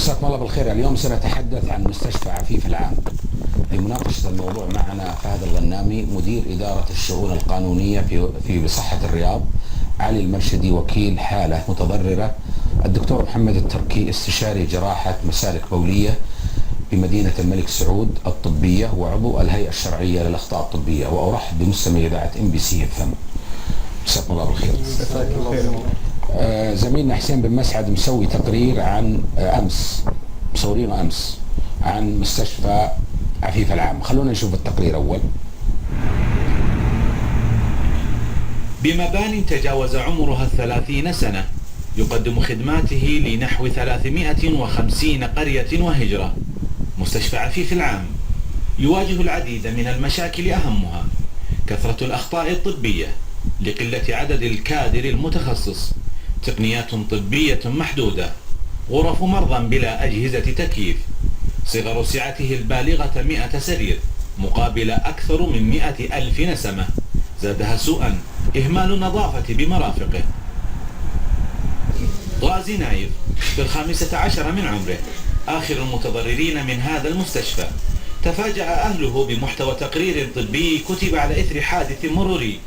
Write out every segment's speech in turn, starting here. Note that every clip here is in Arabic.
مساكم الله بالخير. اليوم سنتحدث عن مستشفى عفيف العام. لمناقشة الموضوع معنا فهد الغنامي مدير إدارة الشؤون القانونية في بصحة الرياض، علي المرشدي وكيل حالة متضررة، الدكتور محمد التركي استشاري جراحة مسالك بولية بمدينة الملك سعود الطبية وعضو الهيئة الشرعية للأخطاء الطبية، وأرحب بمستمعي إذاعة MBC FM. مساكم الله بالخير. زميلنا حسين بن مسعد مسوي تقرير عن مصورينه أمس عن مستشفى عفيف العام. خلونا نشوف التقرير أول. بمبان تجاوز عمرها 30 سنة يقدم خدماته لنحو 350 قرية وهجرة، مستشفى عفيف العام يواجه العديد من المشاكل، أهمها كثرة الأخطاء الطبية لقلة عدد الكادر المتخصص، تقنيات طبية محدودة، غرف مرضى بلا أجهزة تكييف، صغر سعته البالغة 100 سرير مقابل أكثر من 100,000 نسمة، زادها سوءا إهمال النظافة بمرافقه. غازي نايف في 15 من عمره آخر المتضررين من هذا المستشفى. تفاجأ أهله بمحتوى تقرير طبي كتب على إثر حادث مروري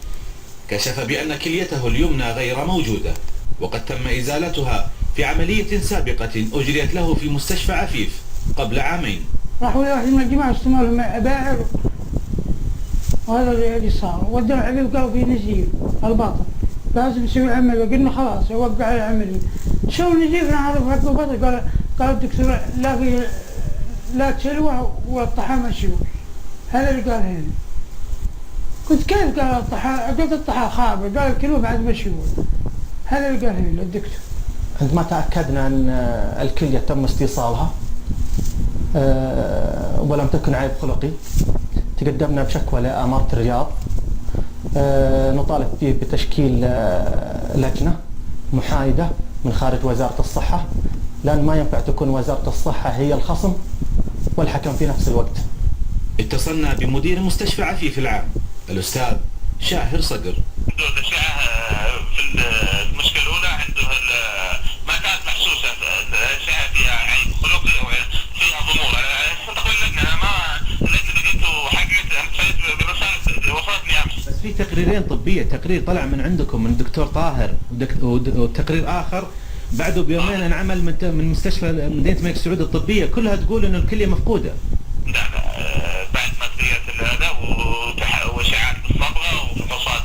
كشف بأن كليته اليمنى غير موجودة، وقد تم إزالتها في عملية سابقة أجريت له في مستشفى عفيف قبل عامين. راحوا واحد من الجماعة استمالوا أباعر، وهذا اللي صار. ودوا العبيب قالوا في نزيف الباطن لازم يسوي عمل، وقلنا خلاص يوقع العملية. شو نزيف؟ أنا عارف حق الباطن. قال الدكتور لا تشلوه والطحا مشيوه. هذا اللي قال هنا. قلت كيف؟ قال الطحا، قلت الطحا خاب، قال الكلوه بعد مشيوه. هذا اللي قال هنا الدكتور. عندما تأكدنا أن الكلية تم استصالها ولم تكن عيب خلقي، تقدمنا بشكوى لأمارة الرياض نطالب فيه بتشكيل لجنة محايدة من خارج وزارة الصحة، لأن ما ينفع تكون وزارة الصحة هي الخصم والحكم في نفس الوقت. اتصلنا بمدير مستشفى عفيف العام الأستاذ شاهر صقر. عنده الأشعة في المشكلة الأولى، عنده ما كانت محسوسة الأشعة فيها عيب خلقي أو فيها ضمور. تقول لجنة أنا ما اللجنة لقيته حقيقة برسالة وصلتني أمس. بس في تقريرين طبية، تقرير طلع من عندكم من الدكتور طاهر وتقرير آخر بعده بيومين انعمل من مستشفى مدينة الملك سعود الطبية، كلها تقول إنه الكلية مفقودة. لا بعد ما سويت هذا واشعاعات بالصبغه وفحوصات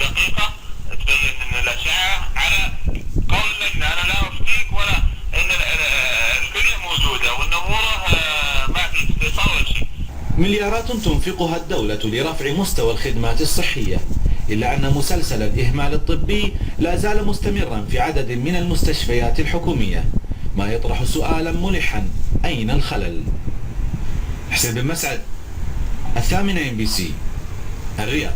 دقيقه تبين ان الاشعه على قول اللجنه، انا لا افتيك ولا ان الكليه موجوده والنموره ما في اتصال ولا شيء. مليارات تنفقها الدولة لرفع مستوى الخدمات الصحية، إلا أن مسلسل الإهمال الطبي لا زال مستمرا في عدد من المستشفيات الحكومية، ما يطرح سؤالا ملحا: أين الخلل؟ حسين بن مسعد، 8 MBC، الرياض.